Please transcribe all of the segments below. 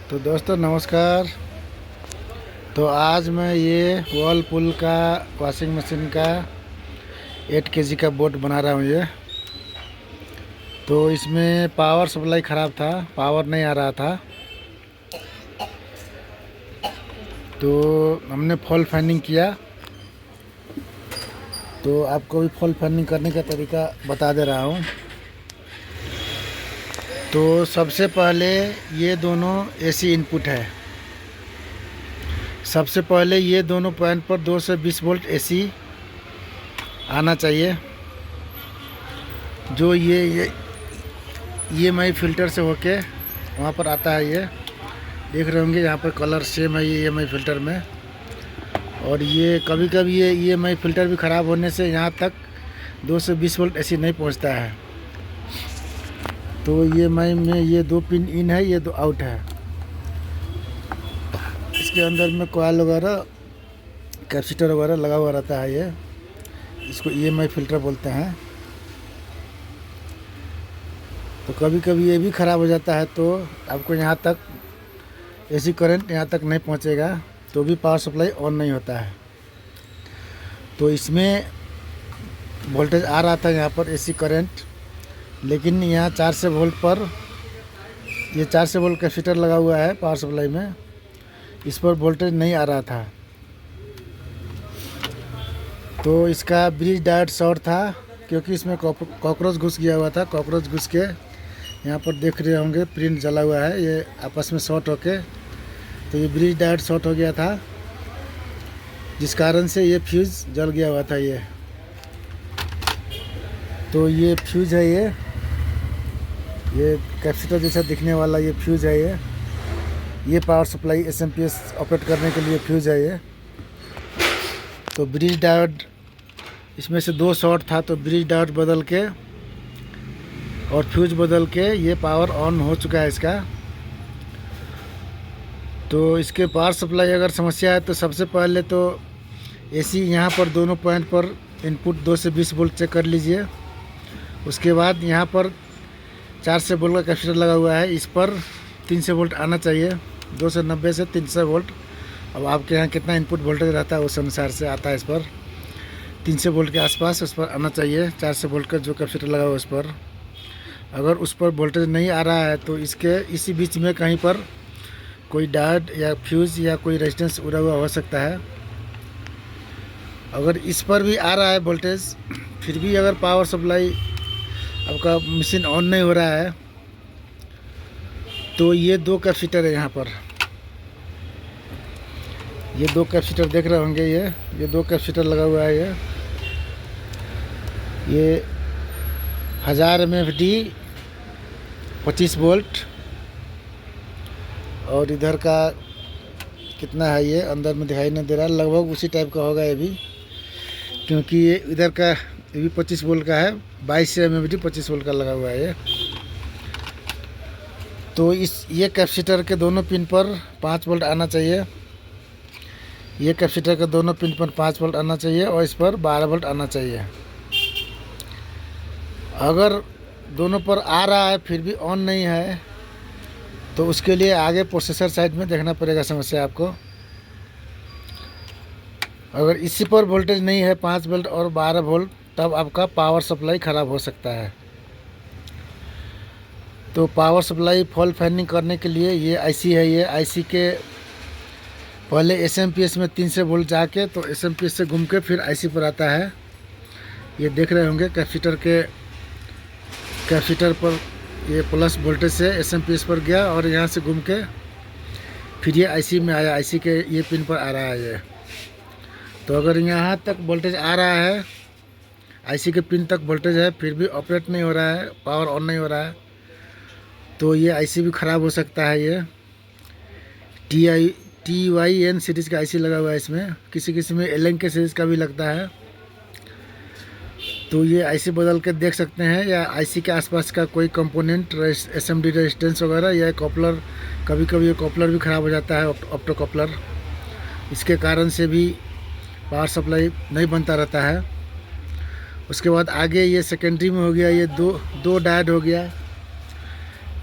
तो दोस्तों नमस्कार। तो आज मैं ये वर्लपूल का वॉशिंग मशीन का 8 kg का बोट बना रहा हूँ। ये तो इसमें पावर सप्लाई ख़राब था, पावर नहीं आ रहा था। तो हमने फॉल फाइंडिंग किया। तो आपको भी फॉल फाइंडिंग करने का तरीका बता दे रहा हूँ। तो सबसे पहले ये दोनों एसी इनपुट है। सबसे पहले ये दोनों पॉइंट पर 2 से 20 वोल्ट एसी आना चाहिए। जो ये मई फिल्टर से होके वहाँ पर आता है। ये देख रहे होंगे यहाँ पर कलर सेम है ये EMI फिल्टर में। और ये कभी कभी ये EMI फिल्टर भी ख़राब होने से यहाँ तक 2 से 20 वोल्ट एसी नहीं पहुँचता है। तो EMI में ये 2 पिन इन है, ये 2 आउट है। इसके अंदर में कॉइल वगैरह कैपेसिटर वगैरह लगा हुआ रहता है। ये इसको EMI फिल्टर बोलते हैं। तो कभी कभी ये भी ख़राब हो जाता है तो आपको यहाँ तक एसी करंट यहाँ तक नहीं पहुँचेगा, तो भी पावर सप्लाई ऑन नहीं होता है। तो इसमें वोल्टेज आ रहा था यहाँ पर एसी करंट, लेकिन यहाँ 400 वोल्ट पर ये 400 वोल्ट कैपेसिटर लगा हुआ है पावर सप्लाई में, इस पर वोल्टेज नहीं आ रहा था। तो इसका ब्रिज डायोड शॉर्ट था, क्योंकि इसमें कॉकरोच घुस गया हुआ था। कॉकरोच घुस के यहाँ पर देख रहे होंगे प्रिंट जला हुआ है, ये आपस में शॉर्ट होके तो ये ब्रिज डायोड शॉर्ट हो गया था, जिस कारण से ये फ्यूज़ जल गया हुआ था। ये तो ये फ्यूज़ है, ये कैपेसिटर जैसा दिखने वाला ये फ्यूज़ है। ये पावर सप्लाई SMPS ऑपरेट करने के लिए फ्यूज़ है। ये तो ब्रिज डायोड इसमें से 2 शॉर्ट था, तो ब्रिज डायोड बदल के और फ्यूज बदल के ये पावर ऑन हो चुका है इसका। तो इसके पावर सप्लाई अगर समस्या है तो सबसे पहले तो एसी यहाँ पर दोनों पॉइंट पर इनपुट 2 से 20 वोल्ट चेक कर लीजिए। उसके बाद यहाँ पर 400 वोल्ट का कैपेसिटर लगा हुआ है, इस पर 300 वोल्ट आना चाहिए। 290 से 300 वोल्ट। अब आपके यहाँ कितना इनपुट वोल्टेज रहता है उस अनुसार से आता है। इस पर 300 वोल्ट के आसपास उस पर आना चाहिए। 400 वोल्ट का जो कैपेसिटर लगा हुआ है उस पर, अगर उस पर वोल्टेज नहीं आ रहा है तो इसी बीच में कहीं पर कोई डायोड या फ्यूज़ या कोई रेजिस्टेंस उड़ा हुआ हो सकता है। अगर इस पर भी आ रहा है वोल्टेज, फिर भी अगर पावर सप्लाई आपका मशीन ऑन नहीं हो रहा है, तो ये 2 कैपेसिटर है यहाँ पर। ये 2 कैपेसिटर देख रहे होंगे, ये 2 कैपेसिटर लगा हुआ है। ये 1000 MFD 25 वोल्ट, और इधर का कितना है ये अंदर में दिखाई नहीं दे रहा, लगभग उसी टाइप का होगा ये भी, क्योंकि ये इधर का ये भी 25 वोल्ट का है। 22 MFD 25 वोल्ट का लगा हुआ है ये। तो ये कैपेसिटर के दोनों पिन पर 5 वोल्ट आना चाहिए। ये कैपेसिटर के दोनों पिन पर 5 वोल्ट आना चाहिए, और इस पर 12 वोल्ट आना चाहिए। अगर दोनों पर आ रहा है फिर भी ऑन नहीं है, तो उसके लिए आगे प्रोसेसर साइड में देखना पड़ेगा समस्या आपको। अगर इसी पर वोल्टेज नहीं है 5 वोल्ट और 12 वोल्ट, तब आपका पावर सप्लाई ख़राब हो सकता है। तो पावर सप्लाई फॉल्ट फाइंडिंग करने के लिए ये IC है। ये IC के पहले SMPS में 300 वोल्ट जाके, तो SMPS से घूम के फिर IC पर आता है। ये देख रहे होंगे कैपेसिटर पर ये प्लस वोल्टेज से SMPS पर गया, और यहाँ से घूम के फिर ये IC में आया। IC के ये पिन पर आ रहा है ये। तो अगर यहाँ तक वोल्टेज आ रहा है, IC के पिन तक वोल्टेज है, फिर भी ऑपरेट नहीं हो रहा है, पावर ऑन नहीं हो रहा है, तो ये IC भी ख़राब हो सकता है। ये TYN सीरीज़ का IC लगा हुआ है इसमें। किसी में Allen के सीरीज़ का भी लगता है। तो ये IC बदल के देख सकते हैं, या IC के आसपास का कोई कंपोनेंट SMD रेजिस्टेंस वगैरह, या कॉपलर, कभी कभी ये कॉपलर भी ख़राब हो जाता है, ऑप्टो कॉपलर। इसके कारण से भी पावर सप्लाई नहीं बनता रहता है। उसके बाद आगे ये सेकेंडरी में हो गया, ये दो डायोड हो गया।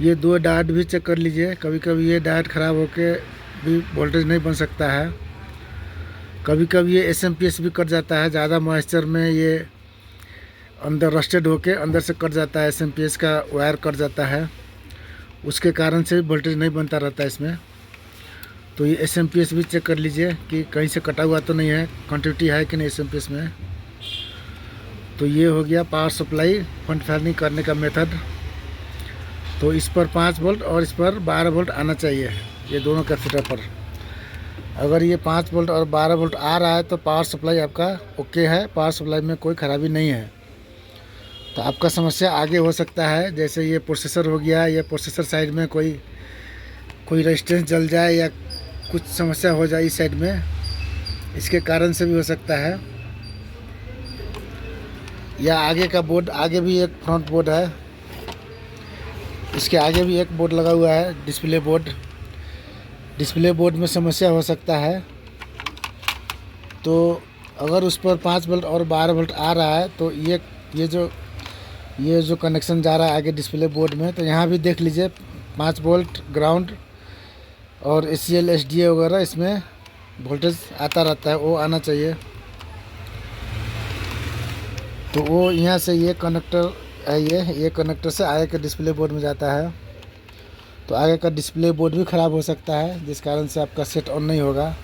ये 2 डायोड भी चेक कर लीजिए, कभी कभी ये डायोड ख़राब होके भी वोल्टेज नहीं बन सकता है। कभी कभी ये एसएमपीएस भी कट जाता है, ज़्यादा मॉइस्चर में ये अंदर रस्टेड होके अंदर से कट जाता है, एसएमपीएस का वायर कट जाता है, उसके कारण से भी वोल्टेज नहीं बनता रहता है इसमें। तो ये एसएमपीएस भी चेक कर लीजिए कि कहीं से कटा हुआ तो नहीं है, कंटिन्यूटी है कि नहीं एसएमपीएस में। तो ये हो गया पावर सप्लाई फंड फायरिंग करने का मेथड। तो इस पर 5 वोल्ट और इस पर 12 वोल्ट आना चाहिए, ये दोनों कैपेसिटर पर। अगर ये 5 वोल्ट और 12 वोल्ट आ रहा है तो पावर सप्लाई आपका ओके है, पावर सप्लाई में कोई ख़राबी नहीं है। तो आपका समस्या आगे हो सकता है, जैसे ये प्रोसेसर हो गया, या प्रोसेसर साइड में कोई रेजिस्टेंस जल जाए या कुछ समस्या हो जाए इस साइड में, इसके कारण से भी हो सकता है। या आगे का बोर्ड, आगे भी एक फ्रंट बोर्ड है, इसके आगे भी एक बोर्ड लगा हुआ है, डिस्प्ले बोर्ड। डिस्प्ले बोर्ड में समस्या हो सकता है। तो अगर उस पर 5 वोल्ट और 12 वोल्ट आ रहा है तो ये जो कनेक्शन जा रहा है आगे डिस्प्ले बोर्ड में, तो यहाँ भी देख लीजिए 5 वोल्ट ग्राउंड और ACL SDA वगैरह इसमें वोल्टेज आता रहता है, वो आना चाहिए। तो वो यहाँ से ये कनेक्टर है, ये कनेक्टर से आगे के डिस्प्ले बोर्ड में जाता है। तो आगे का डिस्प्ले बोर्ड भी ख़राब हो सकता है, जिस कारण से आपका सेट ऑन नहीं होगा।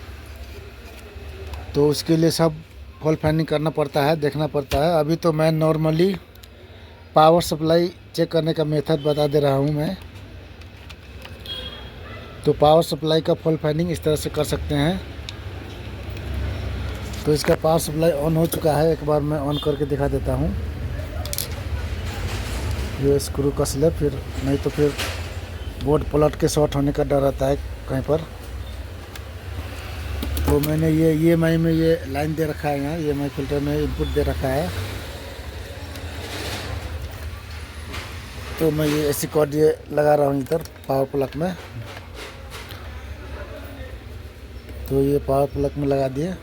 तो उसके लिए सब फॉल्ट फाइंडिंग करना पड़ता है, देखना पड़ता है। अभी तो मैं नॉर्मली पावर सप्लाई चेक करने का मेथड बता दे रहा हूँ मैं। तो पावर सप्लाई का फॉल्ट फाइंडिंग इस तरह से कर सकते हैं। तो इसका पावर सप्लाई ऑन हो चुका है, एक बार मैं ऑन करके दिखा देता हूँ। ये स्क्रू कस ले, फिर नहीं तो फिर बोर्ड पलट के शॉर्ट होने का डर रहता है कहीं पर। तो मैंने ये EMI में ये लाइन दे रखा है, यहाँ EMI फिल्टर में इनपुट दे रखा है। तो मैं ये AC कॉर्ड ये लगा रहा हूँ इधर पावर प्लग में। तो ये पावर प्लग में लगा दिए।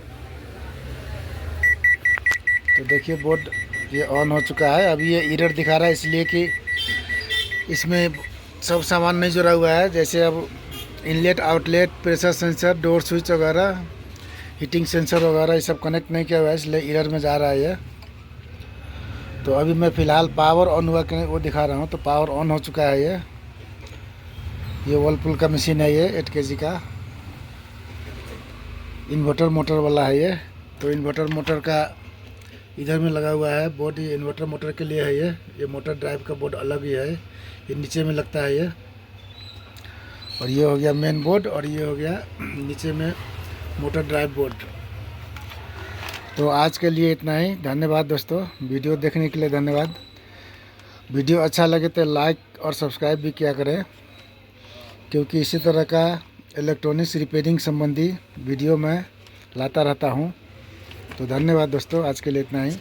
तो देखिए बोर्ड ये ऑन हो चुका है। अभी ये एरर दिखा रहा है इसलिए कि इसमें सब सामान नहीं जुड़ा हुआ है, जैसे अब inlet outlet, pressure sensor, door switch वगैरह, हीटिंग सेंसर वगैरह ये सब कनेक्ट नहीं किया हुआ है, इसलिए एरर में जा रहा है ये। तो अभी मैं फ़िलहाल पावर ऑन हुआ कि वो दिखा रहा हूँ। तो पावर ऑन हो चुका है ये वर्लपुल का मशीन है, ये 8 kg का इन्वर्टर मोटर वाला है ये। तो इन्वर्टर मोटर का इधर में लगा हुआ है बोर्ड, ये इन्वर्टर मोटर के लिए है ये मोटर ड्राइव का बोर्ड अलग ही है, ये नीचे में लगता है ये। और ये हो गया मेन बोर्ड, और ये हो गया नीचे में मोटर ड्राइव बोर्ड। तो आज के लिए इतना ही। धन्यवाद दोस्तों, वीडियो देखने के लिए धन्यवाद। वीडियो अच्छा लगे तो लाइक और सब्सक्राइब भी किया करें, क्योंकि इसी तरह का इलेक्ट्रॉनिक्स रिपेयरिंग संबंधी वीडियो मैं लाता रहता हूं। तो धन्यवाद दोस्तों, आज के लिए इतना ही।